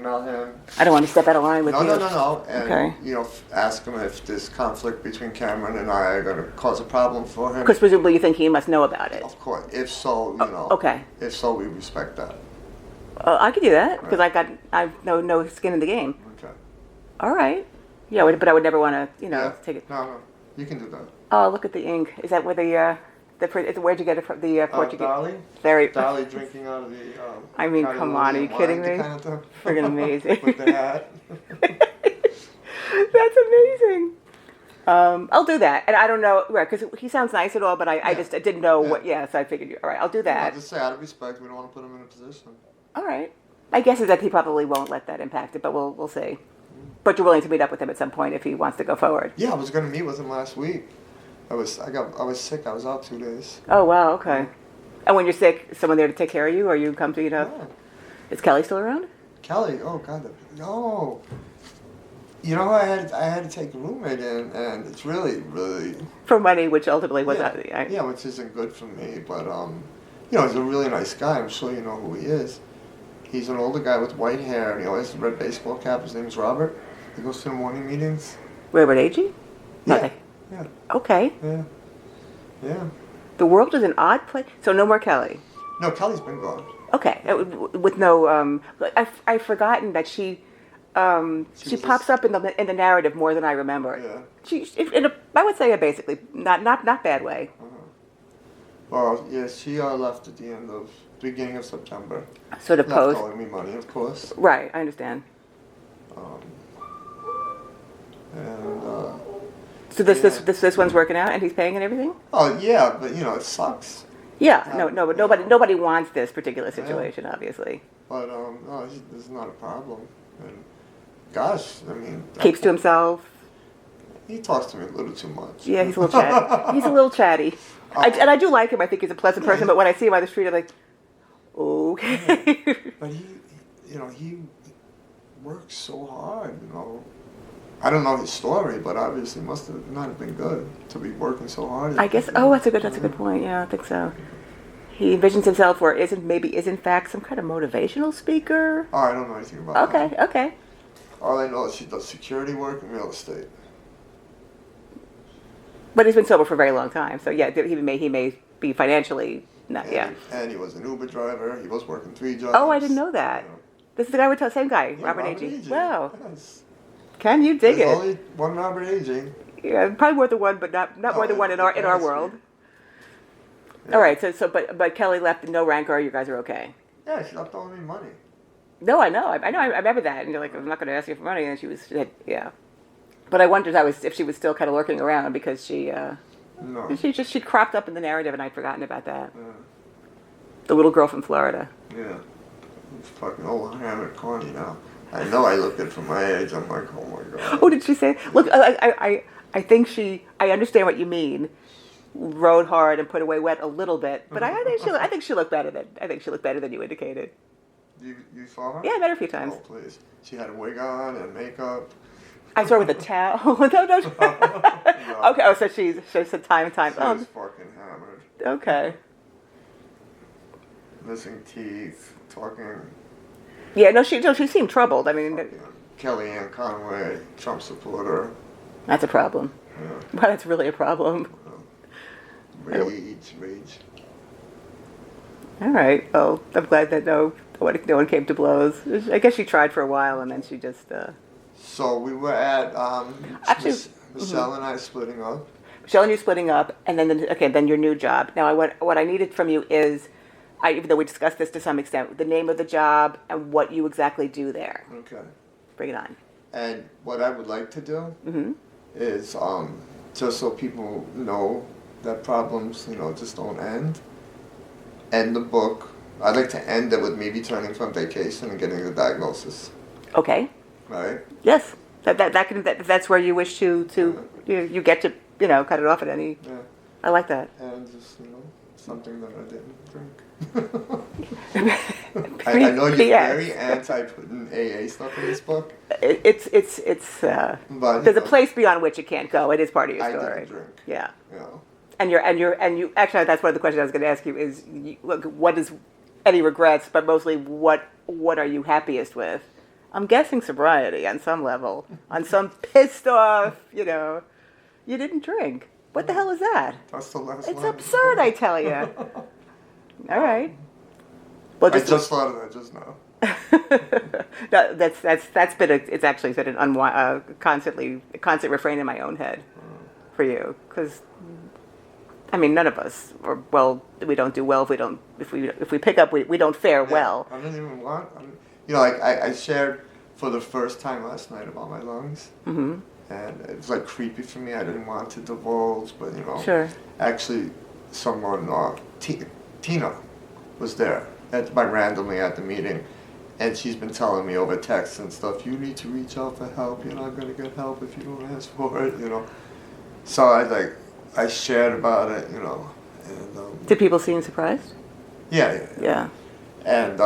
email him. I don't want to step out of line with you. No. And, Okay. ask him if this conflict between Cameron and I are going to cause a problem for him. Because presumably you think he must know about it. Of course. If so, Okay. If so, we respect that. I could do that because I've no skin in the game. Okay. All right. Yeah, but I would never want to, take it. No. You can do that. Oh, look at the ink. Is that where where'd you get it from? The Portuguese? Dolly? Very. Dolly drinking out of the. I mean, come on, are you kidding me? Kind of thing. Friggin' amazing. With the hat. That's amazing. I'll do that, and I don't know, right? Because he sounds nice at all, but I just didn't know what. Yeah, so I figured. All right, I'll do that. I'll just say out of respect, we don't want to put him in a position. All right. My guess is that he probably won't let that impact it, but we'll see. But you're willing to meet up with him at some point if he wants to go forward. Yeah, I was going to meet with him last week. I was sick. I was out 2 days. Oh wow, okay. And when you're sick, someone there to take care of you, or you come to Yeah. Is Kelly still around? Kelly, oh God, no. I had to take a roommate in, and it's really For money, which ultimately was not. Yeah, which isn't good for me. But he's a really nice guy. I'm sure you know who he is. He's an older guy with white hair, and he always has a red baseball cap. His name's Robert. He goes to the morning meetings. Robert Agee? Yeah. Yeah. Okay. Yeah. Yeah. The world is an odd place. So no more Kelly. No, Kelly's been gone. Okay, with no. I've forgotten that she pops up in the narrative more than I remember. Yeah. I would say basically not bad way. Well, yeah, she left at the beginning of September. Sort of Not post. owing me money, of course. Right, I understand. So this one's working out, and he's paying and everything. Oh yeah, but it sucks. Yeah, but nobody wants this particular situation, obviously. But this is not a problem. And gosh, I mean, Keeps to himself. He talks to me a little too much. Yeah, he's a little chatty. He's a little chatty. And I do like him. I think he's a pleasant person. But when I see him on the street, I'm like, okay. But he works so hard. I don't know his story, but obviously must have not have been good to be working so hard. I guess. Oh, that's a good point. Yeah, I think so. He envisions himself, or is in fact some kind of motivational speaker. Oh, I don't know anything about that. Okay. All I know is she does security work and real estate. But he's been sober for a very long time, so yeah, he may be financially not. And he was an Uber driver. He was working 3 jobs. Oh, I didn't know that. This is the guy we tell. Same guy, Yeah, Robert Agee. Wow. Yes. Can you dig There's it? only one Robert Agee. Yeah, probably more than one, but not more than one in our world. Yeah. All right, but Kelly left no rancor. You guys are okay. Yeah, she left owing me money. No, I know. I remember that. And you're like, I'm not going to ask you for money. And she said, yeah. But I wondered if she was still kind of lurking around because No. she cropped up in the narrative and I'd forgotten about that. Yeah. The little girl from Florida. Yeah. It's fucking old hammer corny now. I know I look good for my age. I'm like, oh my God. Oh, did she say? Look, I think I understand what you mean. Rode hard and put away wet a little bit, but I think she looked better than you indicated. You saw her? Yeah, I met her a few times. Oh please. She had a wig on and makeup. I saw her with a towel. no. No. Okay. Oh, so she said time and time. She was fucking hammered. Okay. Missing teeth. Talking. Yeah. No. She seemed troubled. I mean, Kellyanne Conway, Trump supporter. that's a problem. Yeah. Well, that's really a problem. Rage. All right. Oh, I'm glad that no one came to blows. I guess she tried for a while and then she just. So we were at Actually, Michelle and I splitting up. Michelle and you splitting up, and then your new job. Now, what I needed from you is, even though we discussed this to some extent, the name of the job and what you exactly do there. Okay. Bring it on. And what I would like to do is just so people know that problems, just don't end the book. I'd like to end it with me returning from vacation and getting the diagnosis. Okay. Right? Yes. That's where you wish to you get to cut it off at any. Yeah. I like that. And just something that I didn't drink. I know you're very anti putting AA stuff in this book. It's but, there's a place beyond which it can't go. It is part of your story. I didn't drink. Yeah. Yeah. And you actually, that's one of the questions I was going to ask you is, what is any regrets, but mostly what are you happiest with? I'm guessing sobriety on some level, on some pissed off, you didn't drink. What the hell is that? That's the last It's line. absurd, I tell you. All right. Well, I just thought of that just now. that's been it's actually been an constant refrain in my own head for you, because I mean, none of us, we don't do well if we pick up, we don't fare well. I don't even want. Like I shared for the first time last night about my lungs, and it was like creepy for me. I didn't want to divulge, but Sure. Actually, someone, Tina, was there randomly at the meeting, and she's been telling me over text and stuff, you need to reach out for help. You're not gonna get help if you don't ask for it. So I shared about it, and Did people seem surprised? Yeah. And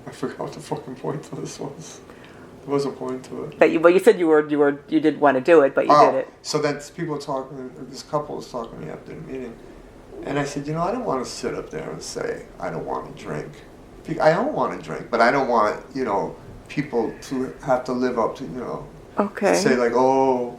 I forgot what the fucking point to this was. There was a point to it. But you said you did want to do it, but you did it. So then people talking. This couple was talking to me after the meeting, and I said, I don't want to sit up there and say I don't want to drink. I don't want to drink, but I don't want people to have to live up to Okay. say like, oh,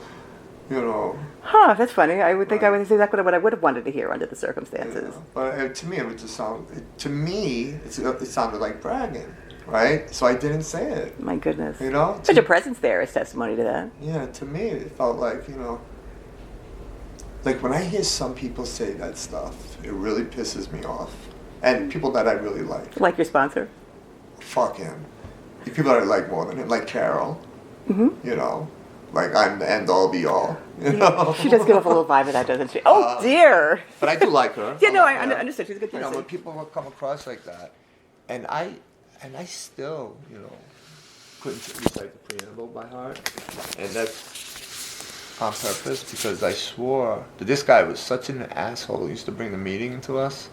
Huh, that's funny. I would think I would say exactly what I would have wanted to hear under the circumstances. But to me, it would just sound. It sounded like bragging, right? So I didn't say it. My goodness. But your presence there is testimony to that. Yeah, to me, it felt like like when I hear some people say that stuff, it really pisses me off. And people that I really like. Like your sponsor? Fuck him. The people that I like more than him, like Carol. Mm-hmm. Like I'm the end all be all. She does give off a little vibe of that, doesn't she? Oh dear. But I do like her. Yeah, no, I understand. She's a good person. When people come across like that, and I still, couldn't recite the preamble by heart, and that's on purpose because I swore that this guy was such an asshole. He used to bring the meeting to us,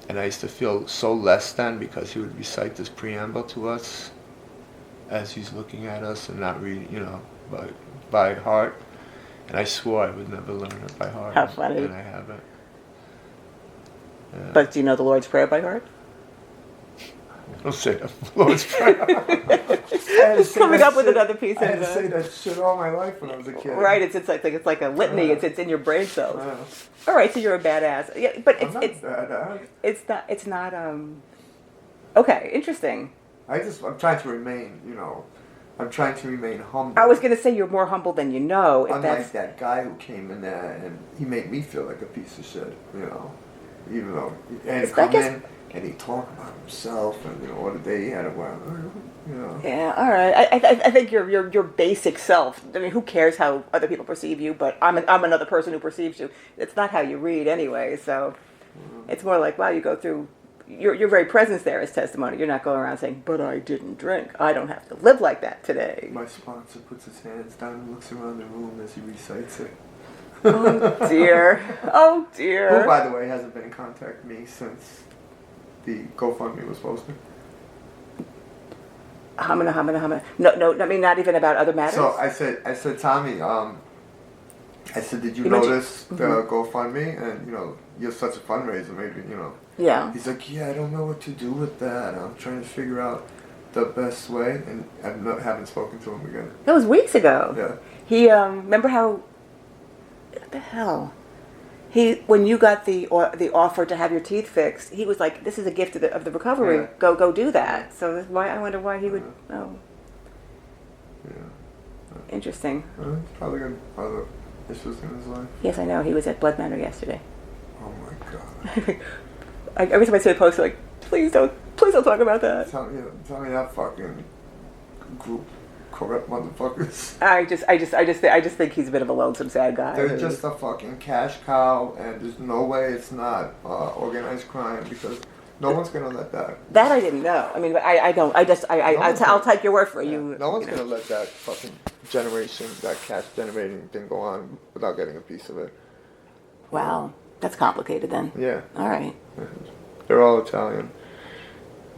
and I used to feel so less than because he would recite this preamble to us as he's looking at us and not reading, by heart. And I swore I would never learn it by heart. How funny. And I haven't. Yeah. But do you know the Lord's Prayer by heart? Don't say the Lord's Prayer. Coming up with another piece of I had to say that shit all my life when I was a kid. Right, it's like a litany. It's in your brain cells. Yeah. All right, so you're a badass. Yeah, but I'm not badass. it's not okay, interesting. I'm trying to remain, I'm trying to remain humble. I was going to say you're more humble than you know. Unlike that guy who came in there and he made me feel like a piece of shit, even though and he'd come in and he'd talk about himself and what a day he had at work, Yeah, all right. I think your basic self. I mean, who cares how other people perceive you? But I'm another person who perceives you. It's not how you read anyway. So it's more like, wow, you go through. Your very presence there is testimony. You're not going around saying, but I didn't drink. I don't have to live like that today. My sponsor puts his hands down and looks around the room as he recites it. Oh, dear. Oh, dear. Who, by the way, hasn't been in contact with me since the GoFundMe was posted. Hamina. No, I mean, not even about other matters? So I said, Tommy, I said, did you notice the GoFundMe? And, you're such a fundraiser, maybe, Yeah. He's like, yeah, I don't know what to do with that. I'm trying to figure out the best way, and I haven't spoken to him again. That was weeks ago. Yeah. He, remember how, what the hell? When you got the offer to have your teeth fixed, he was like, this is a gift of the recovery. Yeah. Go do that. So that's why I wonder why he would, Yeah. Interesting. He's probably got other issues in his life. Yes, I know. He was at Blood Manor yesterday. Oh my God. Every time I see a post, I'm like, please don't talk about that. Tell me that fucking group corrupt motherfuckers. I just think he's a bit of a lonesome, sad guy. They're just a fucking cash cow, and there's no way it's not organized crime because no one's gonna let that. That I didn't know. I mean, I don't. I'll take your word for it. Yeah, no one's gonna let that fucking that cash generating thing go on without getting a piece of it. Wow, that's complicated then. Yeah. All right. They're all Italian,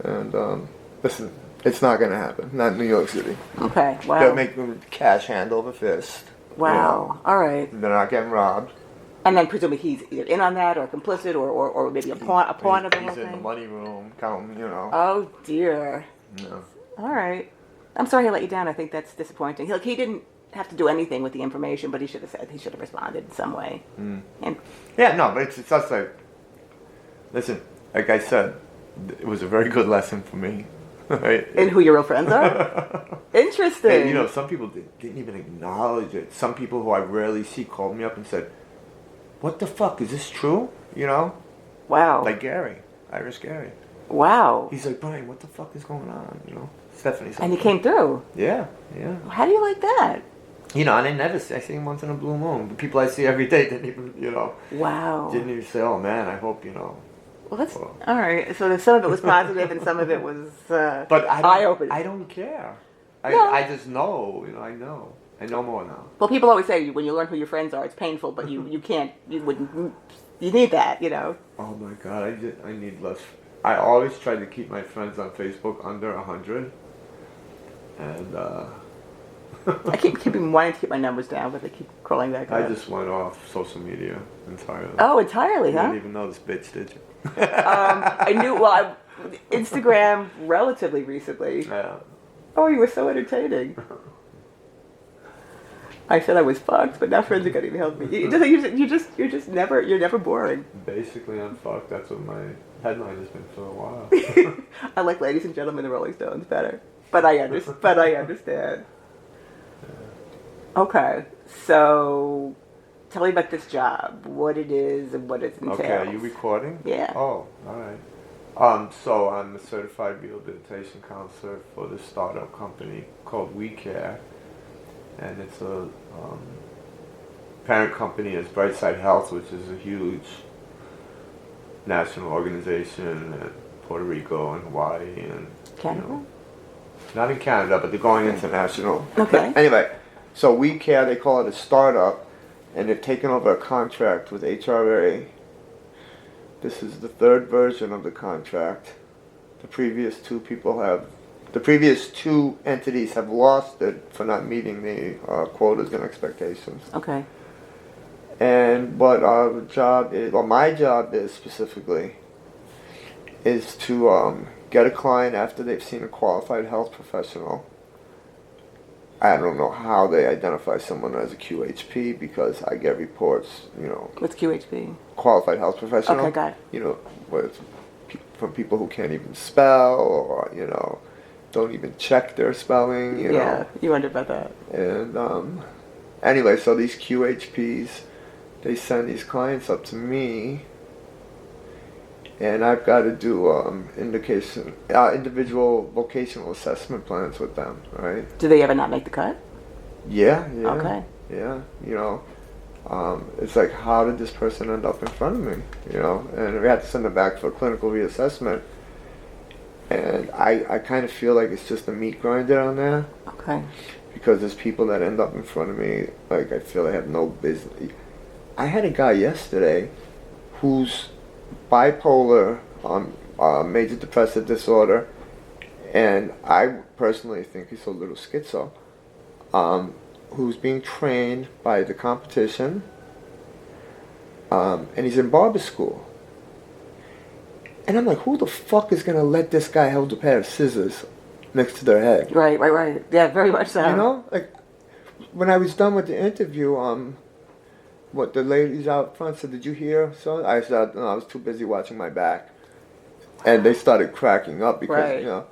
and listen, it's not gonna happen. Not in New York City. Okay. Wow. They'll make them cash hand over fist. Wow. All right. They're not getting robbed. And then presumably he's either in on that or complicit or maybe a pawn of the whole He's in the thing. money room counting, Oh dear. No. All right. I'm sorry he let you down. I think that's disappointing. He didn't have to do anything with the information, but he should have responded in some way. And Yeah, no, but it's just like, listen, like I said, it was a very good lesson for me. Right? and who your real friends are? Interesting. And, you know, some people didn't even acknowledge it. Some people who I rarely see called me up and said, "What the fuck, is this true?" You know? Wow. Like Gary, Irish Gary. Wow. He's like, "Brian, what the fuck is going on?" You know? Stephanie's like, And he came through. Yeah, yeah. How do you like that? You know, and I see him once in a blue moon. The people I see every day didn't even, you know, Wow. didn't even say, "Oh man, I hope, you know." Well, that's all right. So some of it was positive, and some of it was But eye-opening. I don't care. No. I just know, you know, I know more now. Well, people always say when you learn who your friends are, it's painful, but you can't, you need that, you know. Oh my God, I need less. I always try to keep my friends on Facebook under 100, and I keep wanting to keep my numbers down, but they keep crawling back up. I just went off social media entirely. Oh, entirely, You huh? didn't even know this bitch, did you? I knew. Well, Instagram relatively recently. Yeah. Oh, you were so entertaining. I said I was fucked, but now friends are gonna help me. You're just never boring. Basically, I'm fucked. That's what my headline has been for a while. I like Ladies and Gentlemen, the Rolling Stones better, but I understand. Okay, so tell me about this job, what it is and what it entails. Okay, are you recording? Yeah. Oh, all right. So I'm a certified rehabilitation counselor for this startup company called WeCare, and it's a parent company is Brightside Health, which is a huge national organization in Puerto Rico and Hawaii and Canada? You know, not in Canada, but they're going international. Okay. Anyway, so WeCare, they call it a startup, and they've taken over a contract with HRA. This is the third version of the contract. The previous two entities have lost it for not meeting the quotas and expectations. Okay. And what our job is, or my job is specifically, is to get a client after they've seen a qualified health professional. I don't know how they identify someone as a QHP because I get reports, you know. What's QHP? Qualified health professional. Okay, got it. You know, where it's from people who can't even spell or, you know, don't even check their spelling, you know. You wondered about that. And anyway, so these QHPs, they send these clients up to me, and I've got to do individual vocational assessment plans with them, right? Do they ever not make the cut? Yeah. Okay. Yeah, you know, it's like, how did this person end up in front of me, you know? And we had to send them back for a clinical reassessment, and I kind of feel like it's just a meat grinder on there. Okay. Because there's people that end up in front of me, like, I feel they have no business. I had a guy yesterday who's bipolar, major depressive disorder, and I personally think he's a little schizo, who's being trained by the competition, and he's in barber school. And I'm like, who the fuck is gonna let this guy hold a pair of scissors next to their head? Right. Yeah, very much so. You know, like, when I was done with the interview, what the ladies out front said, did you hear? So I said, no, I was too busy watching my back. And they started cracking up because, you know,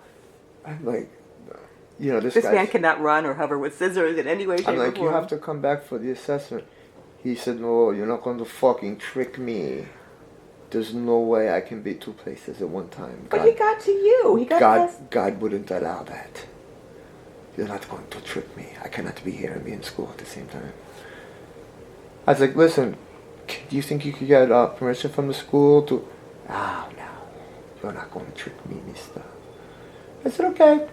I'm like, you know, this man cannot run or hover with scissors in any way, shape, I'm like, or form. you have to come back for the assessment. He said, no, you're not going to fucking trick me. There's no way I can be two places at one time. But he got to you. God wouldn't allow that. You're not going to trick me. I cannot be here and be in school at the same time. I was like, listen, do you think you could get permission from the school to... Oh, no. You're not going to trick me, mister. I said, okay.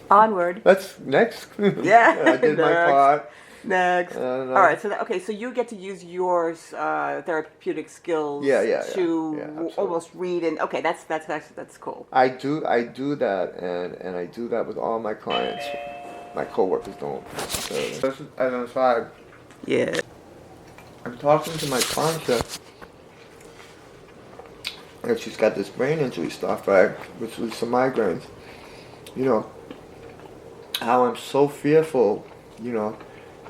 Onward. Let's next. Yeah. I did my part. Next. All right. So you get to use your therapeutic skills to almost read and that's cool. I do that and I do that with all my clients. My coworkers don't. As an aside, yeah. I'm talking to my client, and she's got this brain injury stuff, right? Which was some migraines. you know, how I'm so fearful, you know,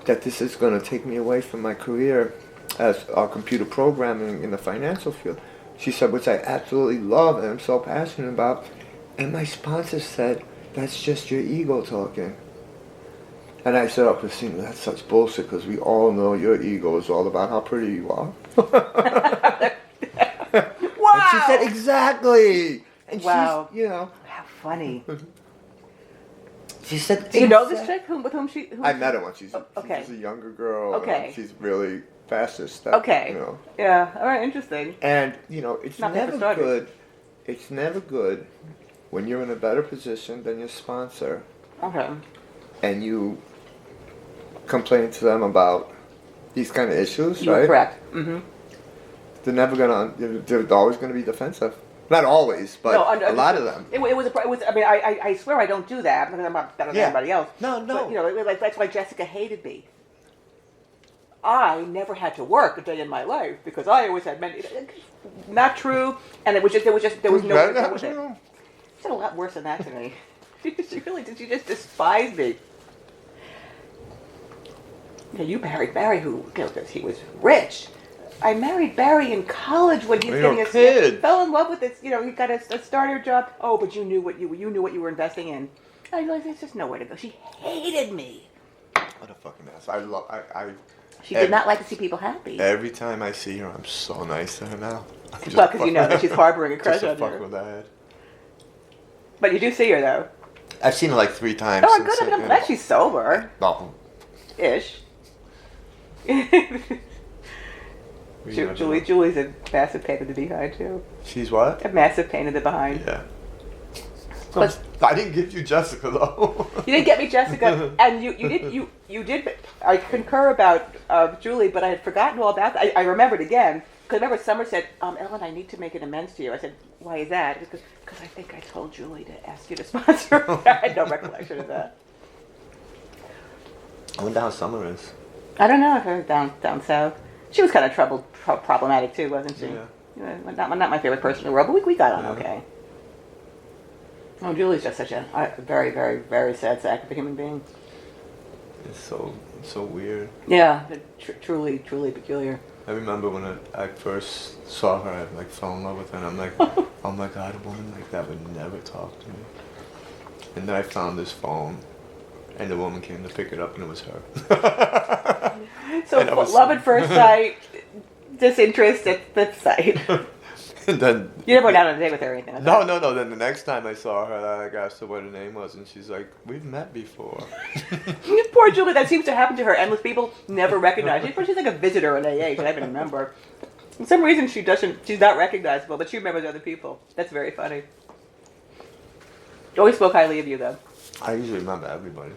that this is going to take me away from my career as computer programming in the financial field. She said, which I absolutely love and I'm so passionate about. And my sponsor said, that's just your ego talking. And I said, oh, Christina, that's such bullshit because we all know your ego is all about how pretty you are. Wow! And she said, exactly. And Wow. she's, you know. How funny. She said, Do you know this chick with whom she... I met her once. She's okay. she's a younger girl. Okay. She's really fascist. Okay. You know. Yeah. All right. Interesting. And, you know, it's Not never for good. It's never good when you're in a better position than your sponsor Okay. and you complain to them about these kind of issues, You're right? correct. Mm-hmm. They're never gonna. They're always gonna be defensive. Not always, but a lot of them. It was. I mean, I swear I don't do that because I'm not better than anybody else. No. But, you know, that's why Jessica hated me. I never had to work a day in my life because I always had many. Not true, and there was no way to go with it. She said a lot worse than that to me. She really did. She just despised me. Yeah, you married Barry, who, because he was rich. I married Barry in college when he was getting a kid. Fell in love with this. You know, he got a starter job. Oh, but you knew what you were investing in. I realized there's just nowhere to go. She hated me. What a fucking ass! I She did not like to see people happy. Every time I see her, I'm so nice to her now. Well, because you know that she's harboring a crush just on to fuck you. with that. But you do see her though. I've seen her like 3 times. Oh, good. I'm glad she's sober. Oh. Ish. Julie's a massive pain in the behind too. She's what? A massive pain in the behind. Yeah. But I didn't give you Jessica though. you didn't get me Jessica, and you did. I concur about Julie, but I had forgotten all about that. I remembered again because I remember Summer said, "Ellen, I need to make an amends to you." I said, "Why is that?" Because I think I told Julie to ask you to sponsor. I had no recollection of that. I wonder how Summer is. I don't know if I was down south. She was kind of problematic too, wasn't she? Yeah. You know, not my favorite person in the world, but we got on okay. Oh, Julie's just such a very, very, very sad sack of a human being. It's so weird. Yeah, truly peculiar. I remember when I first saw her, I like fell in love with her, and I'm like, oh my god, a woman like that would never talk to me. And then I found this phone, and the woman came to pick it up, and it was her. So love at first sight, disinterest at fifth sight. And then You never went out on a date with her or anything like that? No. Then the next time I saw her, I asked her what her name was, and she's like, "We've met before." Poor Julie, that seems to happen to her. Endless people never recognize her. She's like a visitor in AA, I don't even remember. For some reason she's not recognizable, but she remembers other people. That's very funny. Always spoke highly of you, though. I usually remember everybody.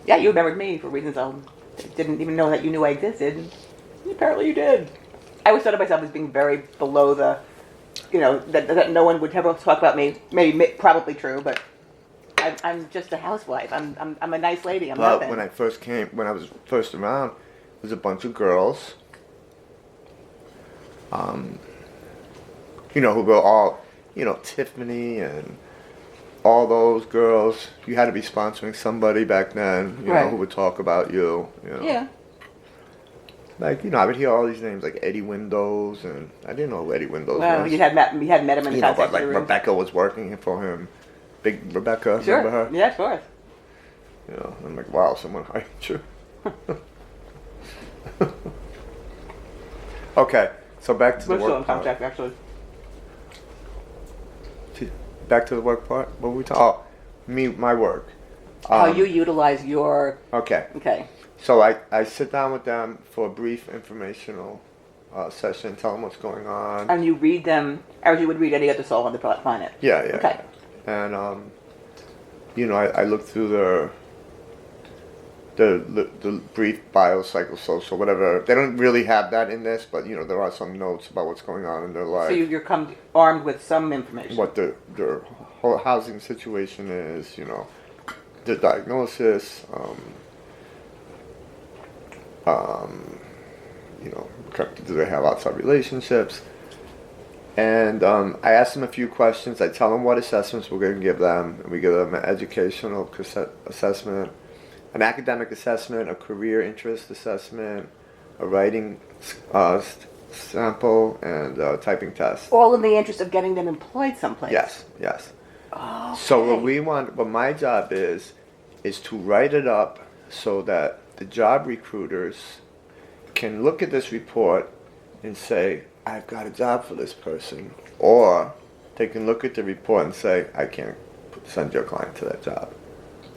Yeah, you remembered me for reasons I didn't even know that you knew I existed. Apparently you did. I always thought of myself as being very below the, you know, that no one would ever talk about me. Maybe probably true, but I'm just a housewife. I'm a nice lady. I'm nothing. When I was first around, there was a bunch of girls. You know, who were all, you know, Tiffany and all those girls. You had to be sponsoring somebody back then, you know, who would talk about you. You know. Yeah. Like, you know, I would hear all these names like Eddie Windows, and I didn't know who Eddie Windows Well, was. you had met him in the You know, contact but like room. Rebecca was working for him. Big Rebecca, Sure. remember her? Yeah, of course. You know, I'm like, wow, someone hired you. Okay, so back to the We're still in work part. contact, actually. Back to the work part. What were we talking? Oh, my work. How you utilize your... Okay. Okay. So I sit down with them for a brief informational session, tell them what's going on. And you read them as you would read any other soul on the planet. Yeah. Okay. And you know, I look through the brief biopsychosocial, whatever. They don't really have that in this, but you know, there are some notes about what's going on in their life. So you're come armed with some information. What their whole housing situation is, you know, the diagnosis, you know, do they have outside relationships? And I ask them a few questions. I tell them what assessments we're going to give them. And we give them an educational assessment, an academic assessment, a career interest assessment, a writing sample, and a typing test. All in the interest of getting them employed someplace. Yes, yes. Oh, So what my job is to write it up so that the job recruiters can look at this report and say, I've got a job for this person. Or they can look at the report and say, I can't send your client to that job.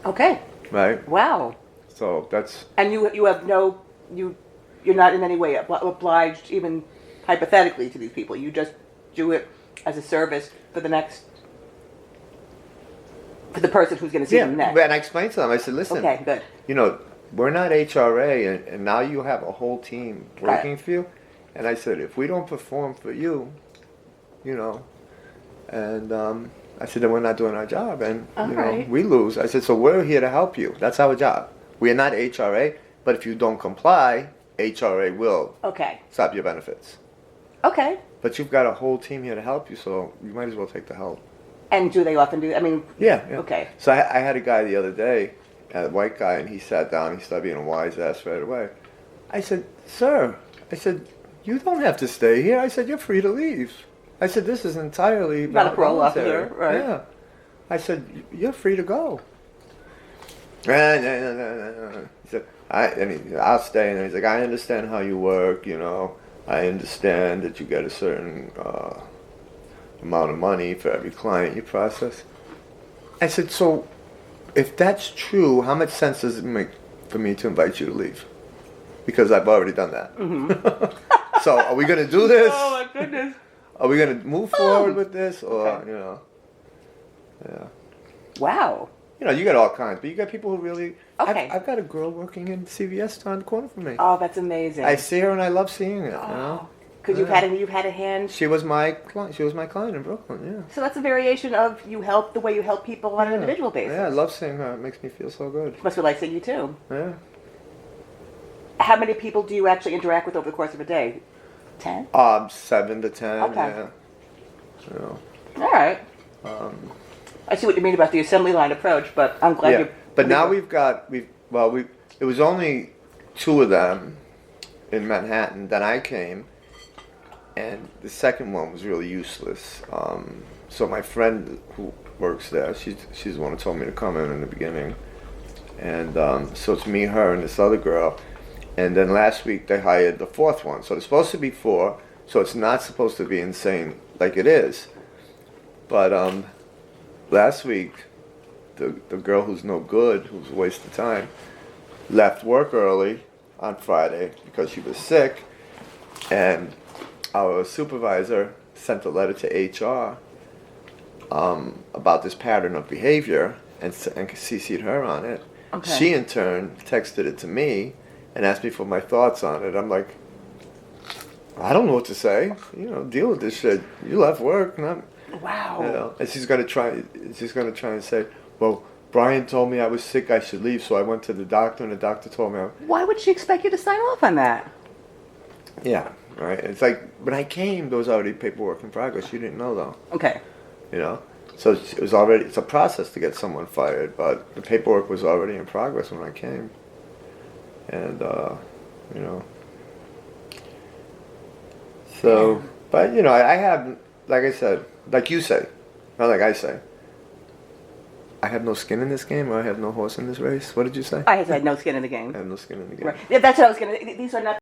Okay. Right? Wow. So that's... And you have no, you're not in any way obliged, even hypothetically, to these people. You just do it as a service for the person who's going to see them next. And I explained to them, I said, listen, okay, good. You know, we're not HRA, and now you have a whole team working for you. And I said, if we don't perform for you, you know, and I said, then we're not doing our job, and we lose. I said, so we're here to help you. That's our job. We are not HRA, but if you don't comply, HRA will stop your benefits. Okay. But you've got a whole team here to help you, so you might as well take the help. And do they often do? I mean, yeah. Okay. So I had a guy the other day, a white guy, and he sat down. He started being a wise ass right away. I said, sir, you don't have to stay here. I said, you're free to leave. I said, this is entirely not a parole voluntary. officer, right? Yeah. I said, you're free to go. He said, I'll stay. And he's like, I understand how you work, you know. I understand that you get a certain amount of money for every client you process. I said, so if that's true, how much sense does it make for me to invite you to leave? Because I've already done that. Mm-hmm. So are we going to do this? Oh my goodness. Are we going to move forward with this? Or, you know, yeah. Wow. You know, you got all kinds, but you got people who really... Okay. I've got a girl working in CVS around the corner from me. Oh, that's amazing. I see her and I love seeing it, you know? Because you've had a hand... She was my client in Brooklyn, yeah. So that's a variation of the way you help people on an individual basis. Yeah, I love seeing her. It makes me feel so good. Must be like seeing you too. Yeah. How many people do you actually interact with over the course of a day? 10? 7 to 10, okay. Yeah. So, all right. I see what you mean about the assembly line approach, but I'm glad you... But now it was only 2 of them in Manhattan. Then I came, and the second one was really useless. So my friend who works there, she's the one who told me to come in the beginning. And so it's me, her, and this other girl. And then last week they hired the 4th one. So there's supposed to be 4, so it's not supposed to be insane like it is. But last week, the girl who's no good, who's a waste of time, left work early on Friday because she was sick. And our supervisor sent a letter to HR about this pattern of behavior and CC'd her on it. Okay. She in turn texted it to me and asked me for my thoughts on it. I'm like, I don't know what to say. You know, deal with this shit. You left work, not. Wow. You know, and she's gonna try and say, well, Brian told me I was sick, I should leave, so I went to the doctor, and the doctor told me. Why would she expect you to sign off on that? Yeah, right. It's like when I came, there was already paperwork in progress. You didn't know though. Okay. You know, so it's a process to get someone fired, but the paperwork was already in progress when I came. And, you know, so, but, you know, I have, like I said, like you say, not like I say, I have no skin in this game, or I have no horse in this race. What did you say? I had no skin in the game. I have no skin in the game. Right. Yeah, that's what I was going to... These are not...